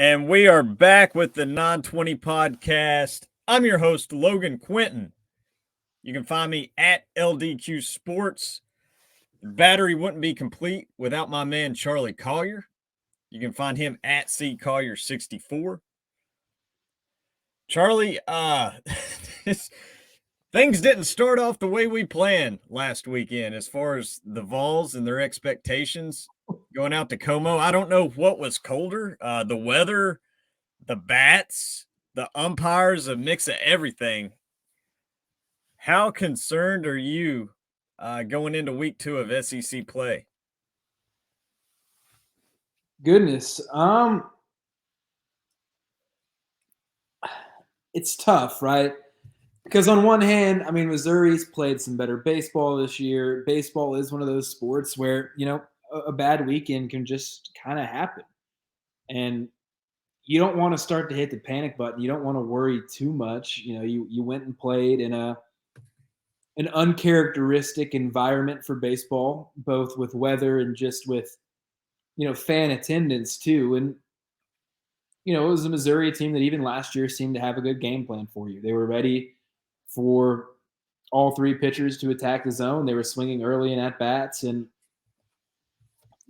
And we are back with the 920 podcast. I'm your host, Logan Quinton. You can find me at LDQ Sports. The battery wouldn't be complete without my man, Charley Collier. You can find him at C Collier64. Charley, things didn't start off the way we planned last weekend as far as the Vols and their expectations going out to Como. I don't know what was colder, the weather, the bats, the umpires, a mix of everything. How concerned are you going into week 2 of SEC play? Goodness. It's tough, right? Because on one hand, I mean, Missouri's played some better baseball this year. Baseball is one of those sports where, a bad weekend can just kind of happen. And you don't want to start to hit the panic button. You don't want to worry too much. You went and played in an uncharacteristic environment for baseball, both with weather and just with, fan attendance too. And it was a Missouri team that even last year seemed to have a good game plan for you. They were ready for all three pitchers to attack the zone. They were swinging early in at bats, and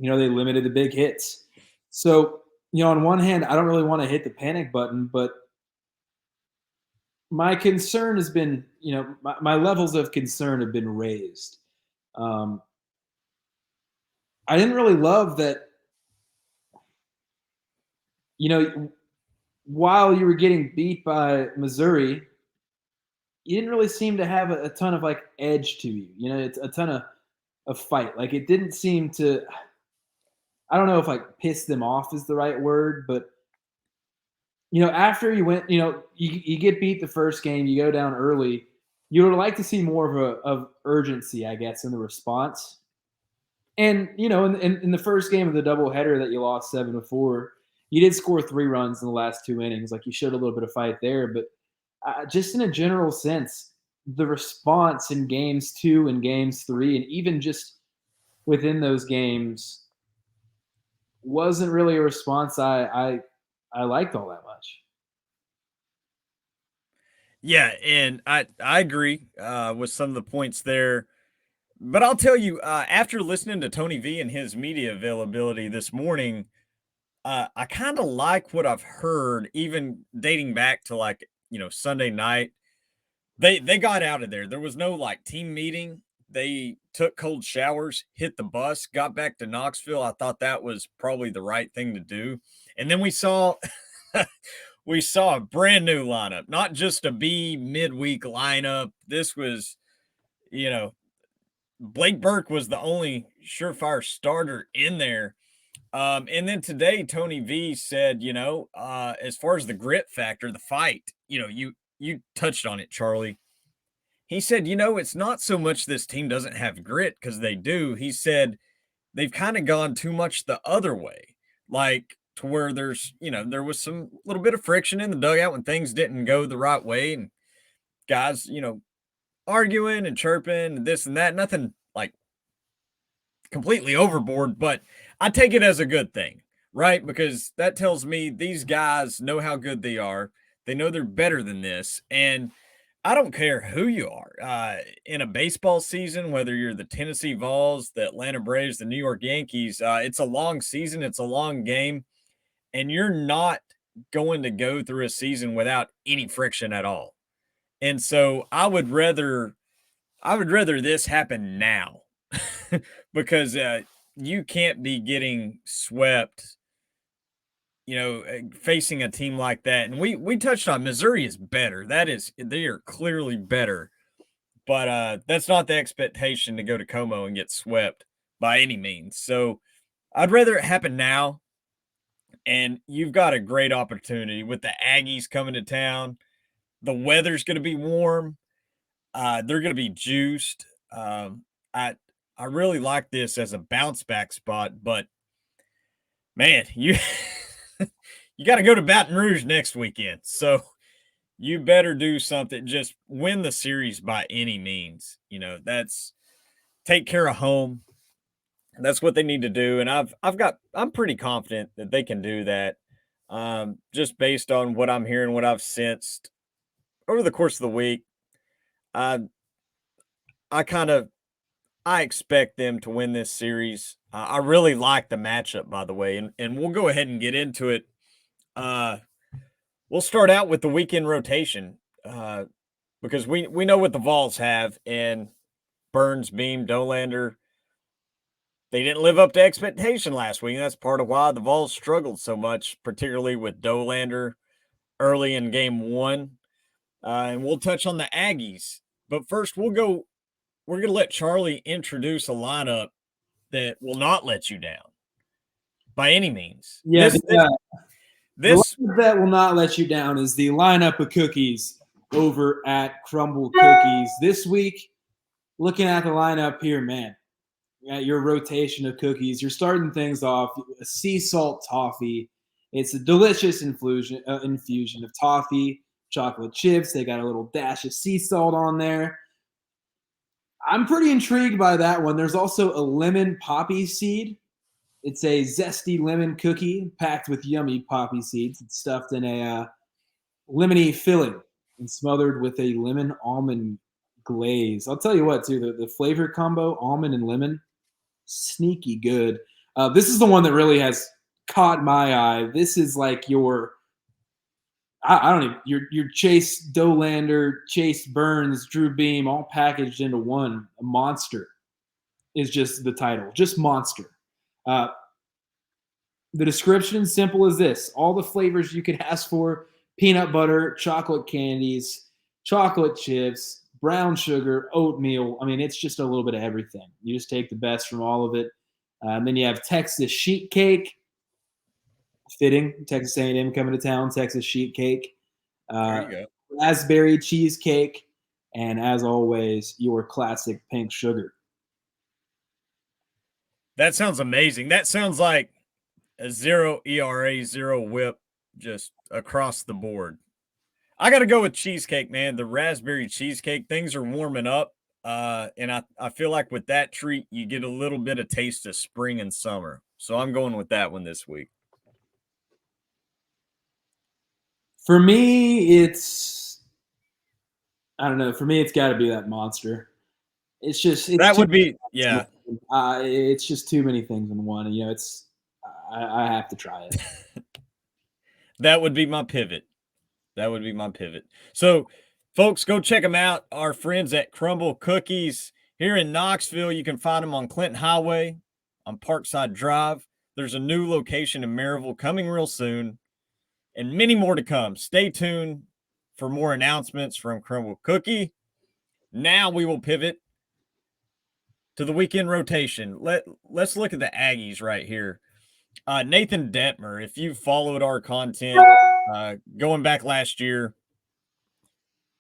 they limited the big hits. So, on one hand, I don't really want to hit the panic button, but my concern has been, my levels of concern have been raised. I didn't really love that. While you were getting beat by Missouri, you didn't really seem to have a ton of like edge to you. It's a ton of fight. Like it didn't seem to. I don't know if like piss them off is the right word, but after you went, you get beat the first game, you go down early. You would like to see more of urgency, I guess, in the response. And in the first game of the doubleheader that you lost 7-4, you did score 3 runs in the last 2 innings. Like you showed a little bit of fight there, but just in a general sense, the response in games 2 and games 3, and even just within those games, wasn't really a response I liked all that much. Yeah, and I agree with some of the points there. But I'll tell you, after listening to Tony V and his media availability this morning, I kind of like what I've heard, even dating back to Sunday night. They got out of there. There was no like team meeting. They took cold showers, hit the bus, got back to Knoxville. I thought that was probably the right thing to do. And then we saw we saw a brand new lineup, not just a B midweek lineup. This was, you know, Blake Burke was the only surefire starter in there. And then today, Tony V said, as far as the grit factor, the fight, you touched on it, Charley. He said, it's not so much this team doesn't have grit because they do. He said they've kind of gone too much the other way, like to where there was some little bit of friction in the dugout when things didn't go the right way, and guys, arguing and chirping and this and that. Nothing like completely overboard, but I take it as a good thing, right? Because that tells me these guys know how good they are. They know they're better than this. And I don't care who you are in a baseball season, whether you're the Tennessee Vols, the Atlanta Braves, the New York Yankees. It's a long season, it's a long game, and you're not going to go through a season without any friction at all. And so I would rather this happen now because you can't be getting swept, facing a team like that. And we touched on Missouri is better. They are clearly better, but that's not the expectation to go to Como and get swept by any means. So I'd rather it happen now. And you've got a great opportunity with the Aggies coming to town. The weather's going to be warm. They're going to be juiced. I I really like this as a bounce back spot, but man, you you got to go to Baton Rouge next weekend, so you better do something. Just win the series by any means. That's take care of home. That's what they need to do, and I'm pretty confident that they can do that. just based on what I'm hearing, what I've sensed over the course of the week. I I kind of I expect them to win this series. I really like the matchup, by the way, and we'll go ahead and get into it. Uh, we'll start out with the weekend rotation because we know what the Vols have, and Burns, Beam, Dolander. They didn't live up to expectation last week. And that's part of why the Vols struggled so much, particularly with Dolander early in game one. And we'll touch on the Aggies. But first, we're going to let Charley introduce a lineup that will not let you down by any means. Yeah, the This lineup that will not let you down is the lineup of cookies over at Crumble Cookies. This week, looking at the lineup here, man, at your rotation of cookies, you're starting things off a sea salt toffee. It's a delicious infusion of toffee, chocolate chips. They got a little dash of sea salt on there. I'm pretty intrigued by that one. There's also a lemon poppy seed. It's a zesty lemon cookie packed with yummy poppy seeds. It's stuffed in a lemony filling and smothered with a lemon almond glaze. I'll tell you what, too, the flavor combo, almond and lemon, sneaky good. This is the one that really has caught my eye. This is like your I don't even your Chase Dolander, Chase Burns, Drew Beam, all packaged into one. A monster is just the title, just monster. Uh, the description simple as this: all the flavors you could ask for: peanut butter, chocolate candies, chocolate chips, brown sugar, oatmeal. I mean, it's just a little bit of everything. You just take the best from all of it. And then you have Texas sheet cake. Fitting, Texas A&M coming to town. Texas sheet cake. There you go. Raspberry cheesecake, and as always, your classic pink sugar. That sounds amazing. That sounds like a 0 ERA, 0 whip just across the board. I got to go with cheesecake, man. The raspberry cheesecake, things are warming up. And I feel like with that treat, you get a little bit of taste of spring and summer. So I'm going with that one this week. For me, I don't know. For me, it's got to be that monster. It's just too many things in one. You know, I have to try it. That would be my pivot. So, folks, go check them out. Our friends at Crumble Cookies here in Knoxville. You can find them on Clinton Highway, on Parkside Drive. There's a new location in Maryville coming real soon, and many more to come. Stay tuned for more announcements from Crumble Cookie. Now we will pivot to the weekend rotation. Let's look at the Aggies right here. Nathan Detmer, if you've followed our content going back last year,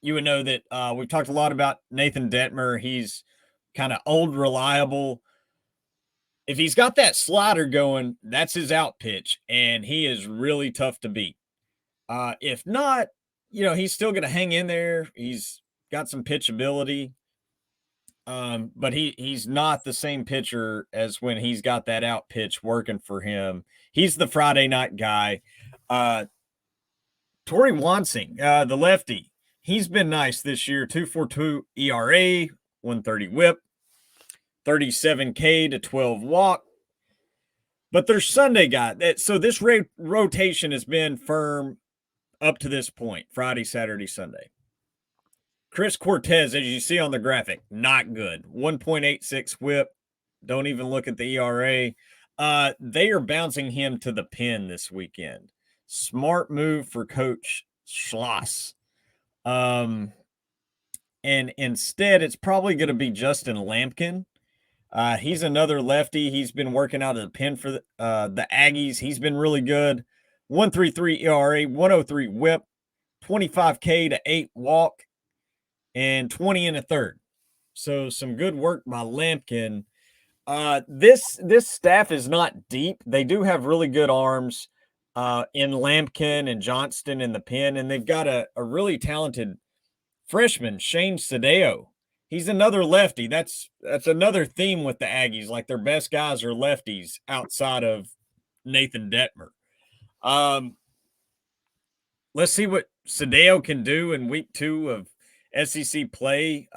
you would know that we've talked a lot about Nathan Detmer. He's kind of old, reliable. If he's got that slider going, that's his out pitch, and he is really tough to beat. If not, he's still going to hang in there. He's got some pitchability. But he's not the same pitcher as when he's got that out pitch working for him. He's the Friday night guy. Torrey Wansing, the lefty, he's been nice this year. 2.42 ERA, 130 whip, 37 K to 12 walk. But their Sunday guy. So this rotation has been firm up to this point, Friday, Saturday, Sunday. Chris Cortez, as you see on the graphic, not good. 1.86 whip. Don't even look at the ERA. They are bouncing him to the pen this weekend. Smart move for Coach Schloss. And instead, it's probably going to be Justin Lampkin. He's another lefty. He's been working out of the pen for the Aggies. He's been really good. 1.33 ERA, 103 whip, 25 K to 8 walk, and 20 and a third. So some good work by Lampkin. This staff is not deep. They do have really good arms in Lampkin and Johnston in the pen, and they've got a really talented freshman, Shane Sadeo. He's another lefty. That's another theme with the Aggies. Like their best guys are lefties outside of Nathan Detmer. let's see what Sadeo can do in week 2 of SEC play.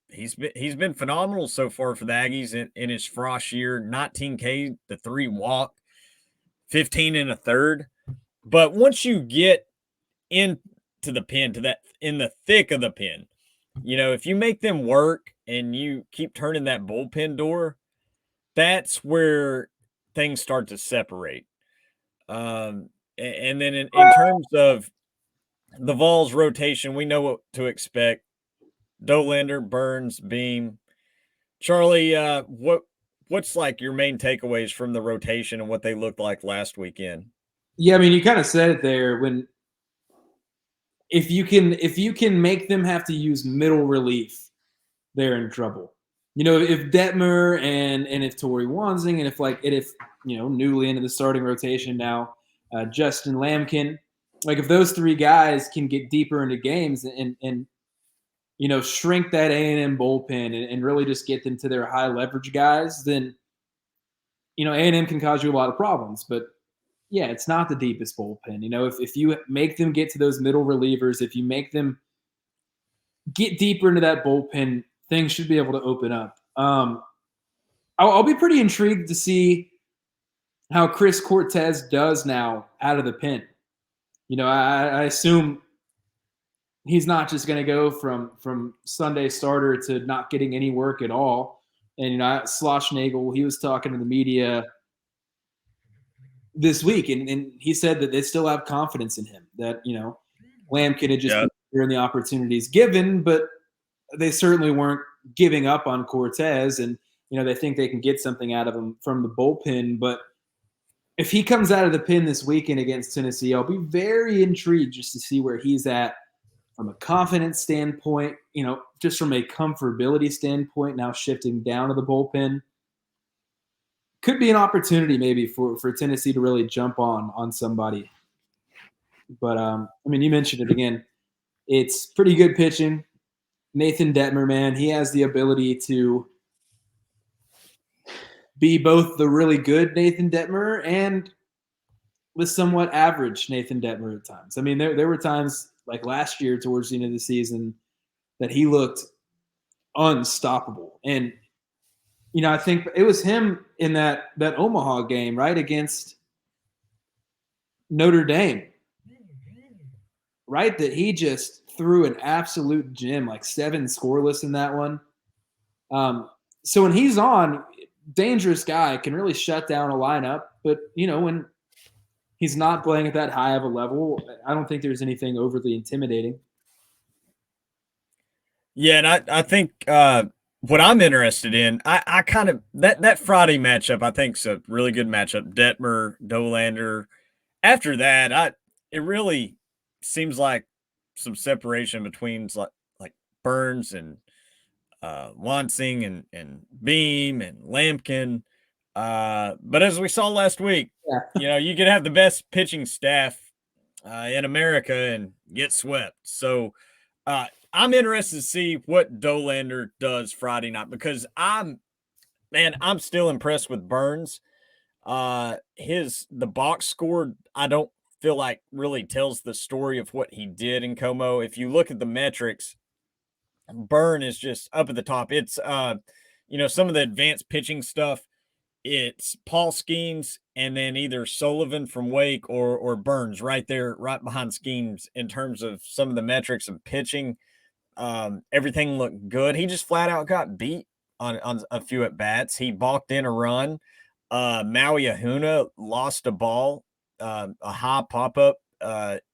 He's been phenomenal so far for the Aggies in his Frost year. 19K, the 3 walk, 15 and a third. But once you get into the pen, to that in the thick of the pen, if you make them work and you keep turning that bullpen door, that's where things start to separate. And then in terms of the Vols rotation, we know what to expect. Dolander, Burns, Beam. Charley, what's like your main takeaways from the rotation and what they looked like last weekend? Yeah, I mean, you kind of said it there. If you can make them have to use middle relief, they're in trouble. If Detmer and if Tori Wanzing and if newly into the starting rotation now, Justin Lambkin, like if those three guys can get deeper into games and shrink that A&M bullpen and really just get them to their high leverage guys, then A&M can cause you a lot of problems. But yeah, it's not the deepest bullpen. If you make them get to those middle relievers, if you make them get deeper into that bullpen, things should be able to open up. I'll be pretty intrigued to see how Chris Cortez does now out of the pen. I assume he's not just going to go from Sunday starter to not getting any work at all. And Schlossnagle, he was talking to the media this week, and he said that they still have confidence in him. That Lampkin had just been during the opportunities given, but they certainly weren't giving up on Cortez, and they think they can get something out of him from the bullpen. But if he comes out of the pen this weekend against Tennessee, I'll be very intrigued just to see where he's at from a confidence standpoint, just from a comfortability standpoint, now shifting down to the bullpen. Could be an opportunity maybe for Tennessee to really jump on somebody. But, you mentioned it again. It's pretty good pitching. Nathan Detmer, man, he has the ability to be both the really good Nathan Detmer and the somewhat average Nathan Detmer at times. There were times like last year towards the end of the season that he looked unstoppable. And, I think it was him in that Omaha game, right, against Notre Dame, right, that he just threw an absolute gem, like 7 scoreless in that one. So when he's on, dangerous guy, can really shut down a lineup. But, when he's not playing at that high of a level, I don't think there's anything overly intimidating. Yeah, and I think what I'm interested in, I kind of that Friday matchup, I think is a really good matchup. Detmer, Dolander. After that, it really seems like some separation between like Burns and Wansing and Beam and Lampkin. But as we saw last week, you could have the best pitching staff in America and get swept. So I'm interested to see what Dolander does Friday night because I'm still impressed with Burns. The box score, I don't feel like really tells the story of what he did in Como. If you look at the metrics, Burn is just up at the top. It's some of the advanced pitching stuff. It's Paul Skeens and then either Sullivan from Wake or Burns right there, right behind Skeens in terms of some of the metrics of pitching. Everything looked good. He just flat out got beat on a few at bats. He balked in a run. Maui Ahuna lost a ball, a high pop up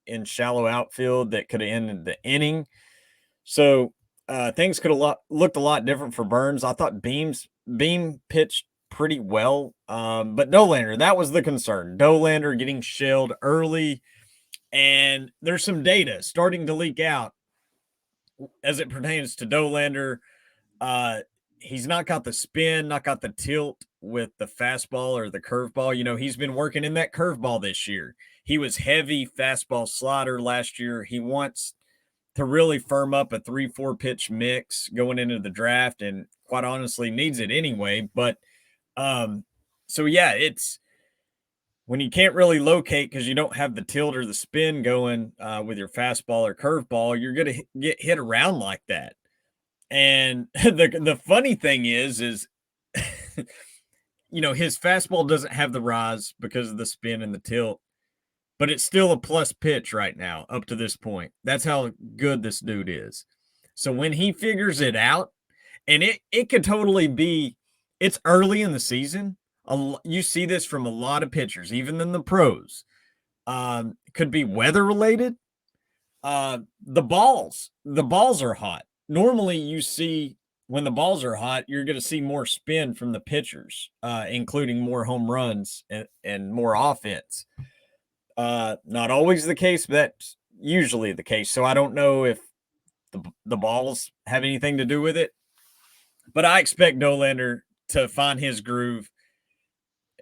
in shallow outfield that could have ended the inning. So things could have looked a lot different for Burns. I thought Beam pitched pretty well, but Dolander, that was the concern. Dolander getting shelled early, and there's some data starting to leak out as it pertains to Dolander. He's not got the spin, not got the tilt with the fastball or the curveball. He's been working in that curveball this year. He was heavy fastball slider last year. He wants to really firm up a 3-4 pitch mix going into the draft, and quite honestly needs it anyway. But so yeah, when you can't really locate because you don't have the tilt or the spin going with your fastball or curveball, you're going to get hit around like that. And the funny thing is his fastball doesn't have the rise because of the spin and the tilt, but it's still a plus pitch right now up to this point. That's how good this dude is. So when he figures it out, and it could totally be, it's early in the season. You see this from a lot of pitchers, even in the pros. Could be weather related. The balls are hot. Normally, you see when the balls are hot, you're going to see more spin from the pitchers, including more home runs and more offense. Not always the case, but that's usually the case. So I don't know if the balls have anything to do with it, but I expect Dollander to find his groove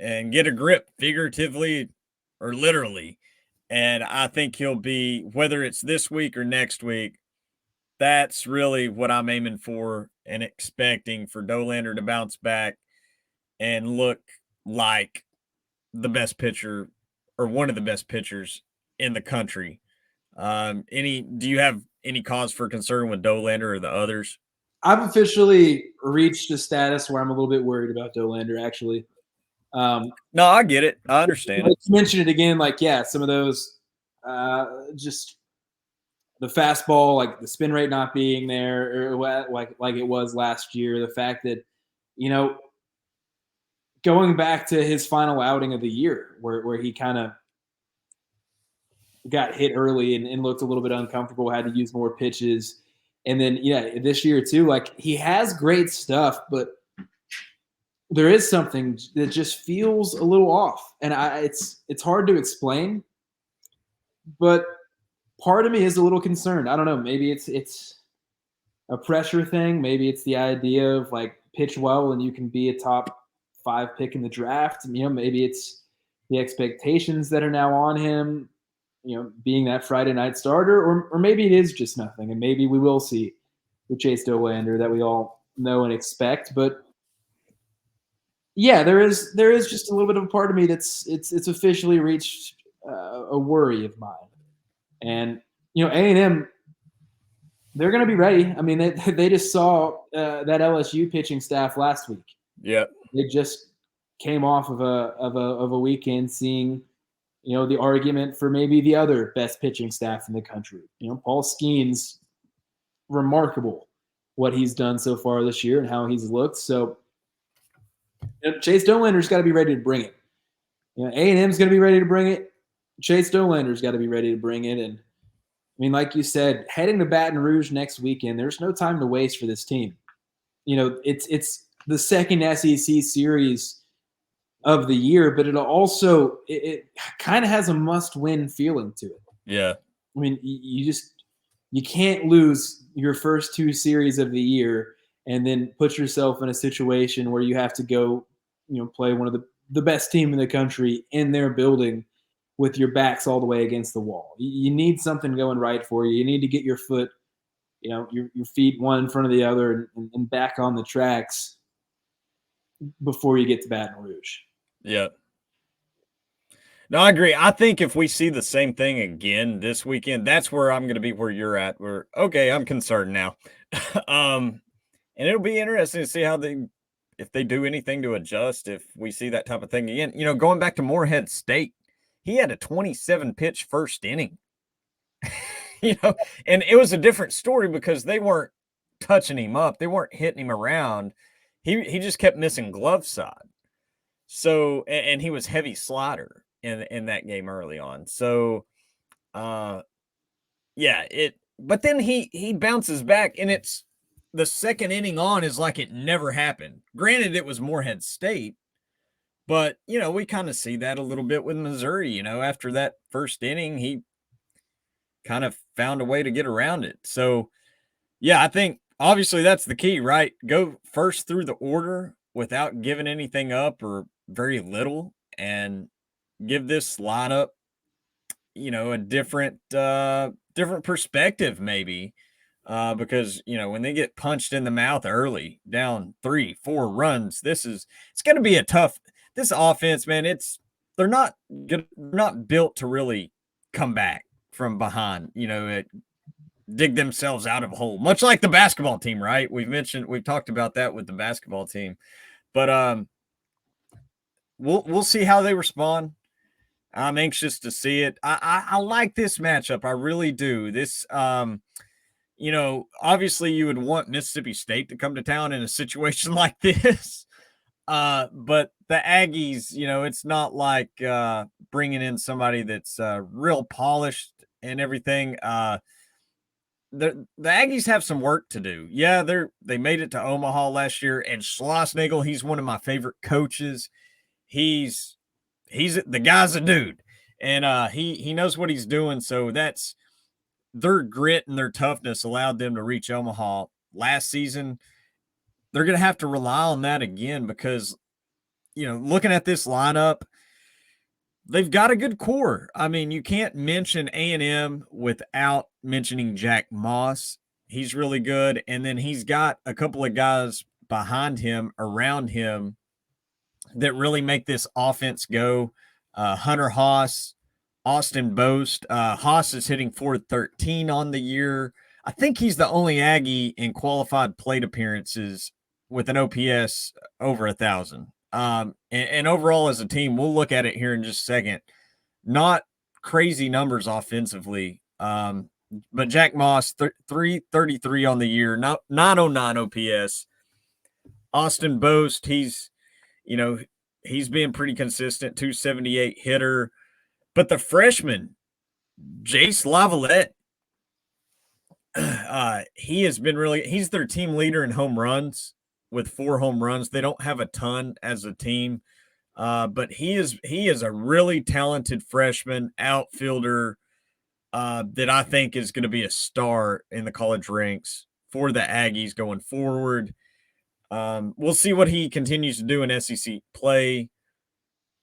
and get a grip, figuratively or literally. And I think he'll be, whether it's this week or next week, that's really what I'm aiming for and expecting for Dollander to bounce back and look like the best pitcher or one of the best pitchers in the country. Do you have any cause for concern with Dollander or the others? I've officially reached a status where I'm a little bit worried about Dollander, actually. No, I get it. I understand it. You mentioned it again, some of those just the fastball, like the spin rate not being there, or like it was last year. The fact that, going back to his final outing of the year, where he kind of got hit early and looked a little bit uncomfortable, had to use more pitches. And then, this year too, he has great stuff, but there is something that just feels a little off. And it's hard to explain, but part of me is a little concerned. I don't know. Maybe it's a pressure thing. Maybe it's the idea of pitch well and you can be a top 5 pick in the draft. Maybe it's the expectations that are now on him, being that Friday night starter, or maybe it is just nothing. And maybe we will see the Chase Dollander that we all know and expect. But yeah, there is just a little bit of a part of me it's officially reached a worry of mine. And A&M, they're going to be ready. I mean, they just saw that LSU pitching staff last week. Yeah, they just came off of a weekend seeing, the argument for maybe the other best pitching staff in the country. Paul Skeens, remarkable what he's done so far this year and how he's looked. So Chase Dollander's got to be ready to bring it. A&M's going to be ready to bring it. Chase Dollander's got to be ready to bring it. And I mean, like you said, heading to Baton Rouge next weekend, there's no time to waste for this team. It's the second SEC series of the year, but it kind of has a must-win feeling to it. Yeah. I mean, you can't lose your first 2 series of the year and then put yourself in a situation where you have to go, play one of the best team in the country in their building with your backs all the way against the wall. You need something going right for you. You need to get your foot, your feet one in front of the other and back on the tracks before you get to Baton Rouge. Yeah. No, I agree. I think if we see the same thing again this weekend, that's where I'm going to be where you're at. Okay, I'm concerned now. And it'll be interesting to see if they do anything to adjust if we see that type of thing again. Going back to Morehead State, he had a 27 pitch first inning. And it was a different story because they weren't touching him up. They weren't hitting him around. He just kept missing glove side. So, and he was heavy slider in that game early on. So, but then he bounces back, and it's the second inning on is like it never happened. Granted, it was Morehead State, but, we kind of see that a little bit with Missouri. After that first inning, he kind of found a way to get around it. So, yeah, I think obviously that's the key, right? Go first through the order without giving anything up or very little, and give this lineup, a different perspective maybe, because, when they get punched in the mouth early, down 3-4 runs, it's going to be a tough, this offense, man, they're not good, they're not built to really come back from behind, dig themselves out of a hole, much like the basketball team, right? We've talked about that with the basketball team. But we'll see how they respond. I'm anxious to see it. I like this matchup. I really do. This obviously you would want Mississippi State to come to town in a situation like this. But the Aggies, it's not like bringing in somebody that's real polished and everything. The Aggies have some work to do. Yeah, they made it to Omaha last year, and Schlossnagle, he's one of my favorite coaches. He's the guy's a dude, and he knows what he's doing. So that's their grit and their toughness allowed them to reach Omaha last season. They're going to have to rely on that again because, looking at this lineup, they've got a good core. I mean, you can't mention A&M without mentioning Jack Moss. He's really good. And then he's got a couple of guys behind him, around him, that really make this offense go. Hunter Haas, Austin Boast. Haas is hitting 413 on the year. I think he's the only Aggie in qualified plate appearances with an OPS over 1,000. And overall as a team, we'll look at it here in just a second. Not crazy numbers offensively. But Jack Moss, 333 on the year, 909 OPS. Austin Boast, he's been pretty consistent, 278 hitter. But the freshman, Jace Lavalette, he has been he's their team leader in home runs with 4 home runs. They don't have a ton as a team, but he is a really talented freshman outfielder that I think is going to be a star in the college ranks for the Aggies going forward. We'll see what he continues to do in SEC play,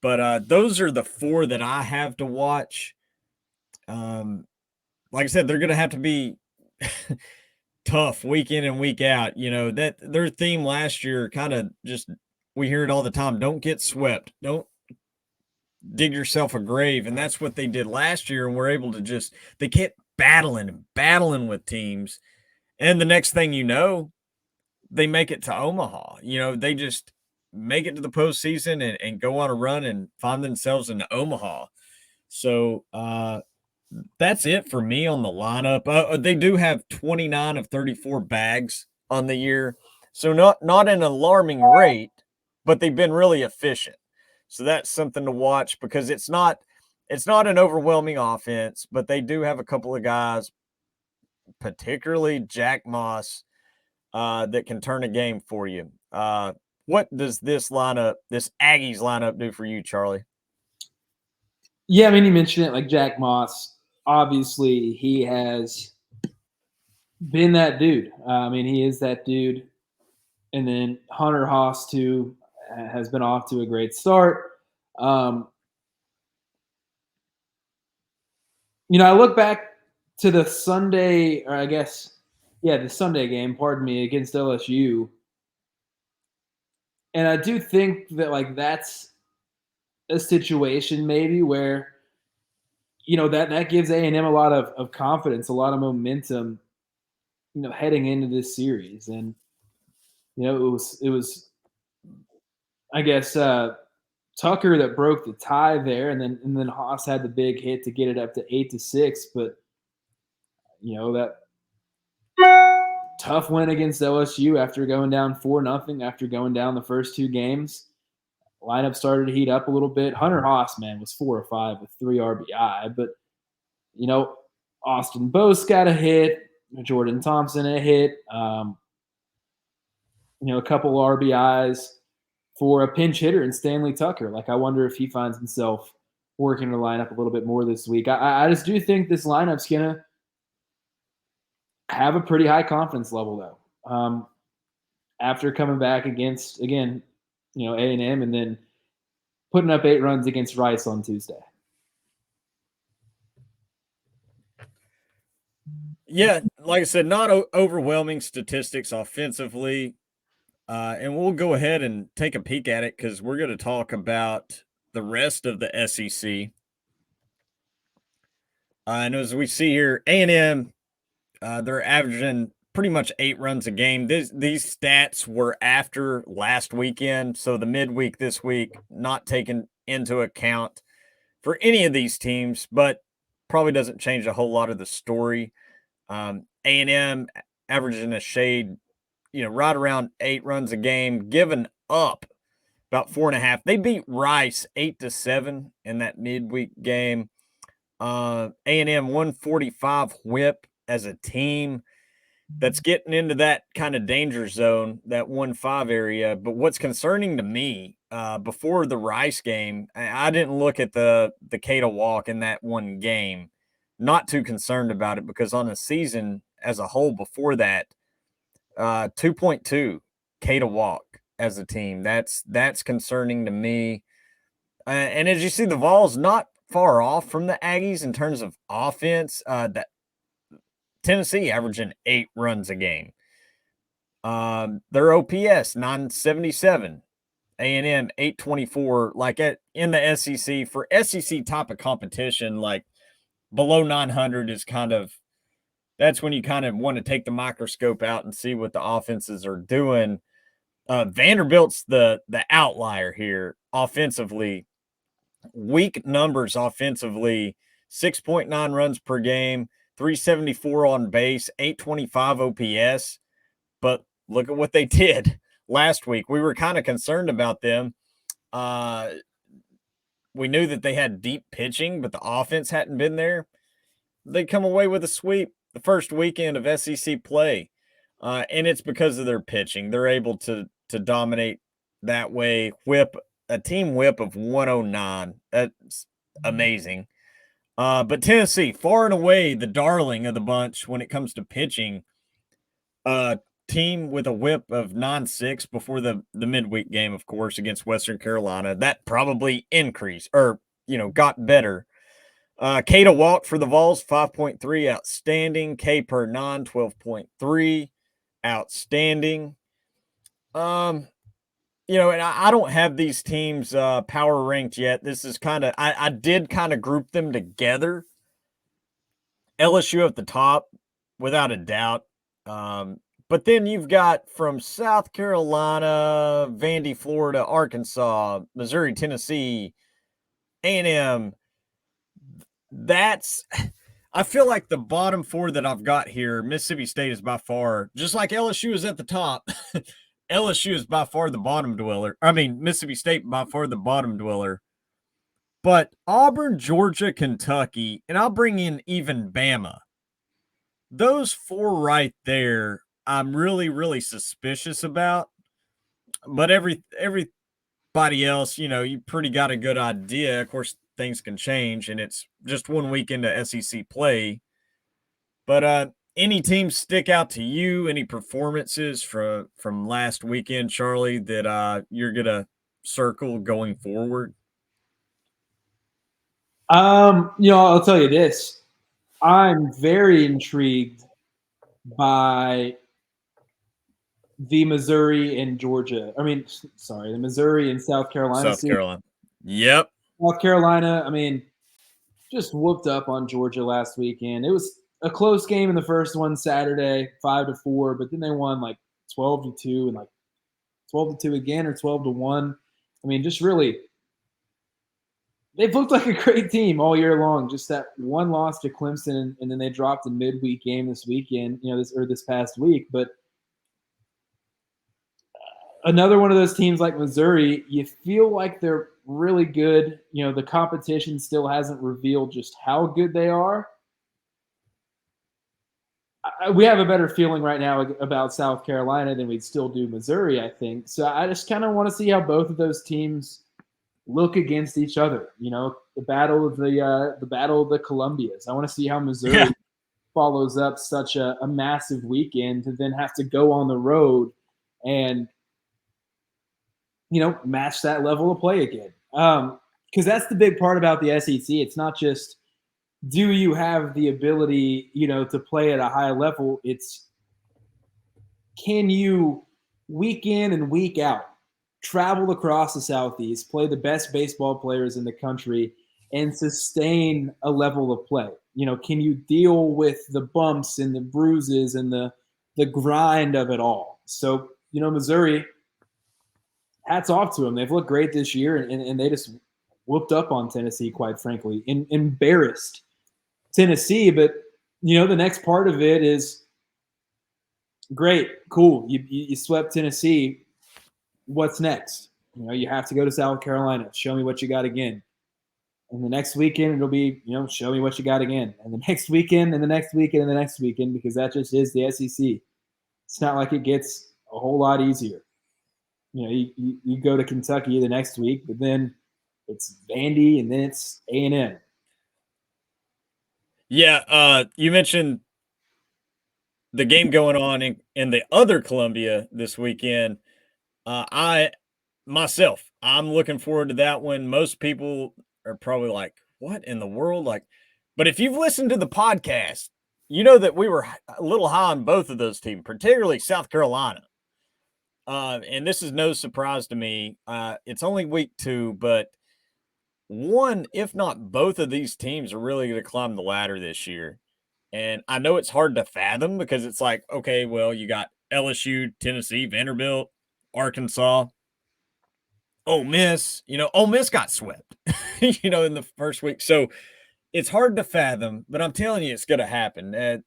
but those are the 4 that I have to watch. Like I said, they're going to have to be tough week in and week out. That their theme last year kind of just, we hear it all the time. Don't get swept. Don't dig yourself a grave. And that's what they did last year. And we're able to they kept battling with teams. And the next thing you know, they make it to Omaha. They just make it to the postseason and go on a run and find themselves in Omaha. So, that's it for me on the lineup. They do have 29 of 34 bags on the year. So not an alarming rate, but they've been really efficient. So that's something to watch because it's not an overwhelming offense, but they do have a couple of guys, particularly Jack Moss, that can turn a game for you. What does this Aggies lineup do for you, Charlie? Yeah, I mean, you mentioned it, like Jack Moss. Obviously, he has been that dude. He is that dude. And then Hunter Haas, too, has been off to a great start. I look back to the Sunday, or I guess, the Sunday game, against LSU. And I do think that, that's a situation maybe where that gives A&M a lot of confidence, a lot of momentum, heading into this series. And, it was, I guess, Tucker that broke the tie there. And then Haas had the big hit to get it up to 8-6. But, that tough win against LSU after going down 4-0, after going down the first 2 games. Lineup started to heat up a little bit. Hunter Haas, man, was 4 or 5 with 3 RBI. But, Austin Boast got a hit. Jordan Thompson a hit. A couple RBIs for a pinch hitter in Stanley Tucker. I wonder if he finds himself working the lineup a little bit more this week. I just do think this lineup's going to have a pretty high confidence level, though. After coming back against, again, A&M, and then putting up 8 runs against Rice on Tuesday. Yeah, like I said, not overwhelming statistics offensively. And we'll go ahead and take a peek at it because we're going to talk about the rest of the SEC. And as we see here, A&M, they're averaging pretty much 8 runs a game. These stats were after last weekend, so the midweek this week not taken into account for any of these teams, but probably doesn't change a whole lot of the story. A&M averaging a shade, right around 8 runs a game, giving up about 4.5. They beat Rice 8-7 in that midweek game. A&M 145 whip as a team. That's getting into that kind of danger zone, that 1-5 area. But what's concerning to me, before the Rice game, I didn't look at the K to walk in that one game. Not too concerned about it because on the season as a whole before that, 2.2 K to walk as a team. That's concerning to me. And as you see, the Vols not far off from the Aggies in terms of offense. That Tennessee averaging 8 runs a game. Their OPS 977, A&M 824. Like in the SEC, for SEC type of competition, like below 900 is that's when you kind of want to take the microscope out and see what the offenses are doing. Vanderbilt's the outlier here offensively. Weak numbers offensively, 6.9 runs per game, 374 on base, 825 OPS. But look at what they did last week. We were kind of concerned about them. We knew that they had deep pitching, but the offense hadn't been there. They come away with a sweep the first weekend of SEC play. And it's because of their pitching. They're able to dominate that way. A team whip of 109. That's amazing. But Tennessee, far and away the darling of the bunch when it comes to pitching. Team with a whip of 9.6 before the midweek game, of course, against Western Carolina. That probably increased or, got better. K to walk for the Vols, 5.3, outstanding. K per 9, 12.3, outstanding. And I don't have these teams power ranked yet. This is I did kind of group them together. LSU at the top, without a doubt. But then you've got from South Carolina, Vandy, Florida, Arkansas, Missouri, Tennessee, A&M. I feel like the bottom 4 that I've got here, Mississippi State is by far, just like LSU is at the top, LSU is by far the bottom dweller. Mississippi State by far the bottom dweller. But Auburn, Georgia, Kentucky, and I'll bring in even Bama. Those 4 right there, I'm really, really suspicious about. But everybody else, you pretty got a good idea. Of course, things can change, and it's just one week into SEC play. But any teams stick out to you? Any performances from last weekend, Charley, that you're gonna circle going forward? I'll tell you this. I'm very intrigued by the Missouri and Georgia. The Missouri and South Carolina. South Carolina. Yep. South Carolina, just whooped up on Georgia last weekend. It was a close game in the first one Saturday, 5-4, but then they won like 12-2 and like 12-2 again or 12-1. Just really, they've looked like a great team all year long. Just that one loss to Clemson, and then they dropped a midweek game this weekend, this past week. But another one of those teams like Missouri, you feel like they're really good. The competition still hasn't revealed just how good they are. We have a better feeling right now about South Carolina than we'd still do Missouri, I think. So I just kind of want to see how both of those teams look against each other. The battle of the Columbias. I want to see how Missouri follows up such a massive weekend to then have to go on the road and match that level of play again. Because that's the big part about the SEC. It's not just, do you have the ability, to play at a high level? It's, can you week in and week out travel across the Southeast, play the best baseball players in the country, and sustain a level of play? Can you deal with the bumps and the bruises and the grind of it all? So, Missouri, hats off to them. They've looked great this year, and they just whooped up on Tennessee, quite frankly, embarrassed Tennessee. But, the next part of it is great, cool. You swept Tennessee. What's next? You have to go to South Carolina. Show me what you got again. And the next weekend, it'll be, show me what you got again. And the next weekend, and the next weekend, and the next weekend, because that just is the SEC. It's not like it gets a whole lot easier. You go to Kentucky the next week, but then it's Vandy, and then it's A&M. Yeah, you mentioned the game going on in the other Columbia this weekend. I'm looking forward to that one. Most people are probably like, what in the world? But if you've listened to the podcast, you know that we were a little high on both of those teams, particularly South Carolina. And this is no surprise to me. It's only week 2, but one, if not both of these teams are really going to climb the ladder this year. And I know it's hard to fathom because it's like, okay, well, you got LSU, Tennessee, Vanderbilt, Arkansas, Ole Miss. Ole Miss got swept, in the first week. So it's hard to fathom, but I'm telling you, it's going to happen.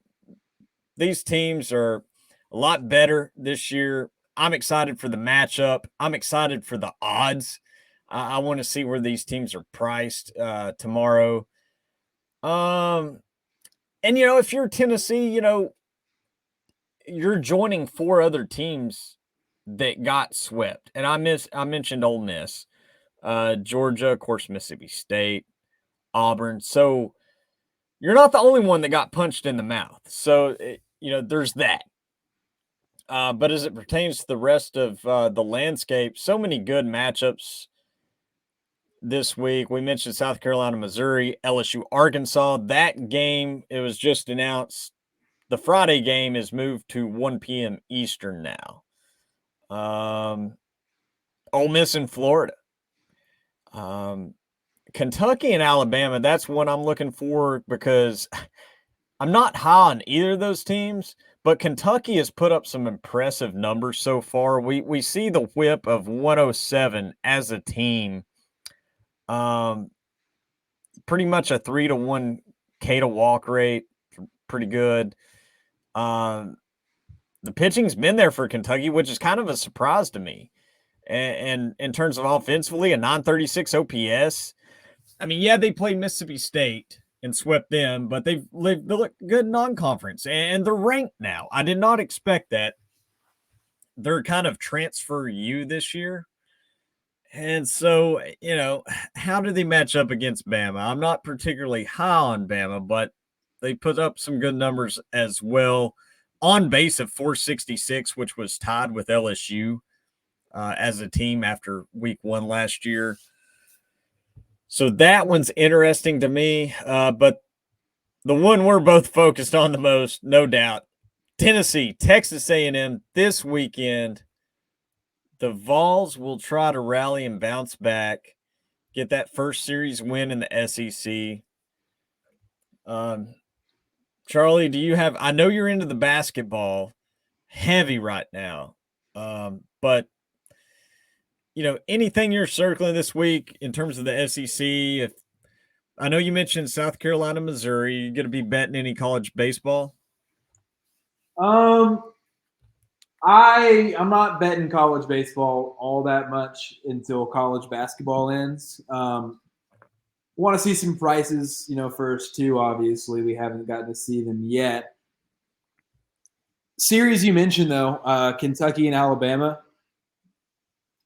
These teams are a lot better this year. I'm excited for the matchup. I'm excited for the odds. I want to see where these teams are priced tomorrow. And if you're Tennessee, you're joining 4 other teams that got swept. And I mentioned Ole Miss, Georgia, of course, Mississippi State, Auburn. So you're not the only one that got punched in the mouth. So, there's that. But as it pertains to the rest of the landscape, so many good matchups this week. We mentioned South Carolina, Missouri, LSU, Arkansas. That game, it was just announced. The Friday game is moved to 1 p.m. Eastern now. Ole Miss in Florida. Kentucky and Alabama, that's one I'm looking for because I'm not high on either of those teams, but Kentucky has put up some impressive numbers so far. We see the whip of 107 as a team. Pretty much a 3-to-1 K to walk rate. Pretty good. The pitching's been there for Kentucky, which is kind of a surprise to me. And in terms of offensively, a 936 OPS. I mean, yeah, they played Mississippi State and swept them, but they look good non-conference, and they're ranked now. I did not expect that. They're kind of transfer U this year. And so, how do they match up against Bama? I'm not particularly high on Bama, but they put up some good numbers as well. On base of 466, which was tied with LSU as a team after week 1 last year. So that one's interesting to me. But the one we're both focused on the most, no doubt, Tennessee, Texas A&M this weekend. The Vols will try to rally and bounce back, get that first series win in the SEC. Charley, do you have – I know you're into the basketball heavy right now, but, anything you're circling this week in terms of the SEC? I know you mentioned South Carolina, Missouri. You going to be betting any college baseball? I'm not betting college baseball all that much until college basketball ends. Want to see some prices, first too. Obviously, we haven't gotten to see them yet. Series you mentioned though, Kentucky and Alabama.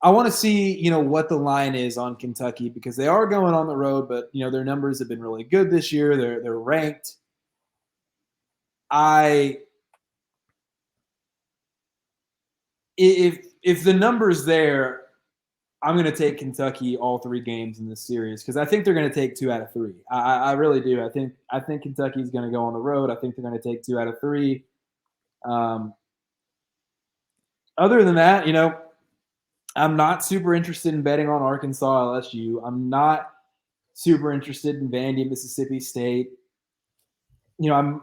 I want to see, what the line is on Kentucky because they are going on the road, but their numbers have been really good this year. They're ranked. If the number's there, I'm going to take Kentucky all 3 games in this series because I think they're going to take 2 out of 3. I really do. I think Kentucky's going to go on the road. I think they're going to take 2 out of 3. Other than that, I'm not super interested in betting on Arkansas LSU. I'm not super interested in Vandy Mississippi State. I'm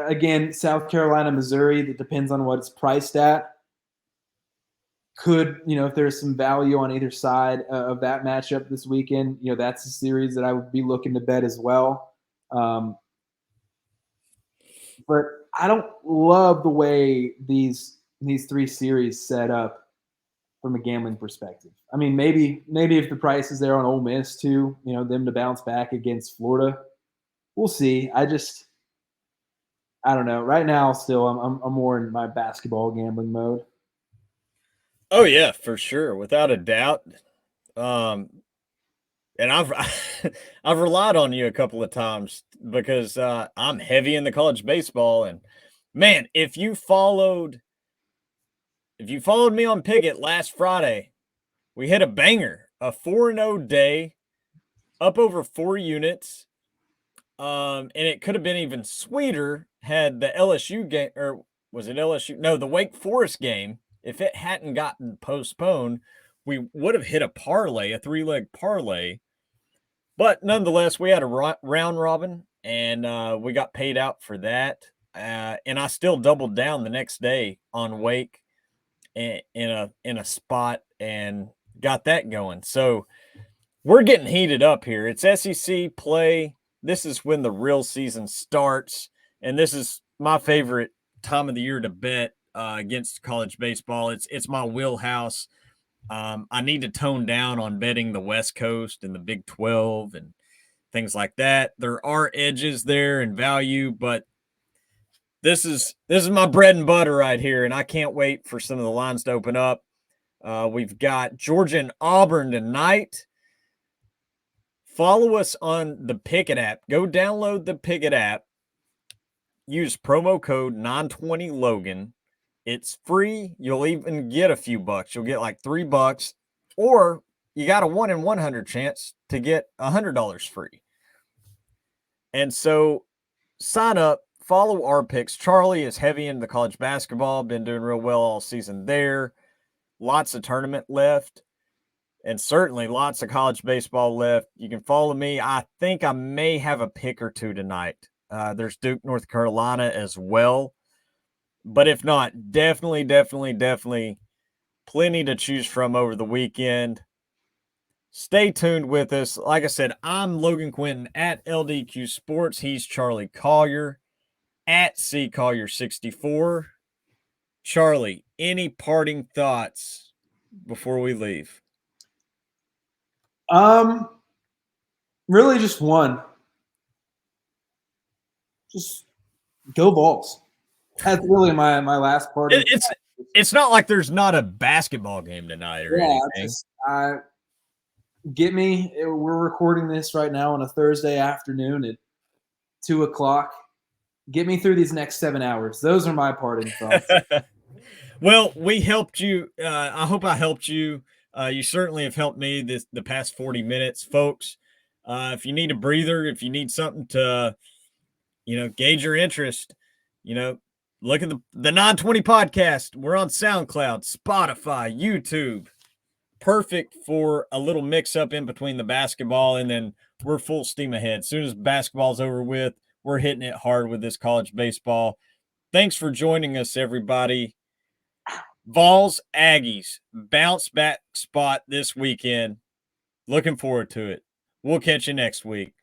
again South Carolina Missouri. That depends on what it's priced at. Could if there's some value on either side of that matchup this weekend, that's a series that I would be looking to bet as well. But I don't love the way these three series set up from a gambling perspective. I mean, maybe if the price is there on Ole Miss too, them to bounce back against Florida, we'll see. I don't know. Right now, still, I'm more in my basketball gambling mode. Oh yeah, for sure, without a doubt. And I've I've relied on you a couple of times because I'm heavy in the college baseball, and man, if you followed me on Pickett last Friday, we hit a banger, a 4-0 day, up over 4 units. And it could have been even sweeter had the LSU game, or was it LSU? No, the Wake Forest game. If it hadn't gotten postponed, we would have hit a parlay, a 3-leg parlay. But nonetheless, we had a round robin, and we got paid out for that. And I still doubled down the next day on Wake in a spot and got that going. So we're getting heated up here. It's SEC play. This is when the real season starts, and this is my favorite time of the year to bet against college baseball. It's my wheelhouse. I need to tone down on betting the West Coast and the Big 12 and things like that. There are edges there and value, but this is my bread and butter right here, and I can't wait for some of the lines to open up. We've got Georgia and Auburn tonight. Follow us on the Pickett app. Go download the Pickett app. Use promo code 920 Logan. It's free. You'll even get a few bucks. You'll get like $3, or you got a 1 in 100 chance to get $100 free. And so sign up, follow our picks. Charley is heavy into the college basketball, been doing real well all season there. Lots of tournament left, and certainly lots of college baseball left. You can follow me. I think I may have a pick or two tonight. There's Duke, North Carolina as well. But if not, definitely plenty to choose from over the weekend. Stay tuned with us. Like I said, I'm Logan Quinton at LDQ Sports. He's Charley Collier at CCollier64. Charley, any parting thoughts before we leave? Really just one. Just go Vols. That's really my last part. It's not like there's not a basketball game tonight or anything. Get me. We're recording this right now on a Thursday afternoon at 2:00. Get me through these next 7 hours. Those are my parting thoughts. Well, we helped you. I hope I helped you. You certainly have helped me the past 40 minutes, folks. If you need a breather, if you need something to, gauge your interest, look at the 920 podcast. We're on SoundCloud, Spotify, YouTube. Perfect for a little mix up in between the basketball, and then we're full steam ahead. As soon as basketball's over with, we're hitting it hard with this college baseball. Thanks for joining us, everybody. Vols Aggies bounce back spot this weekend. Looking forward to it. We'll catch you next week.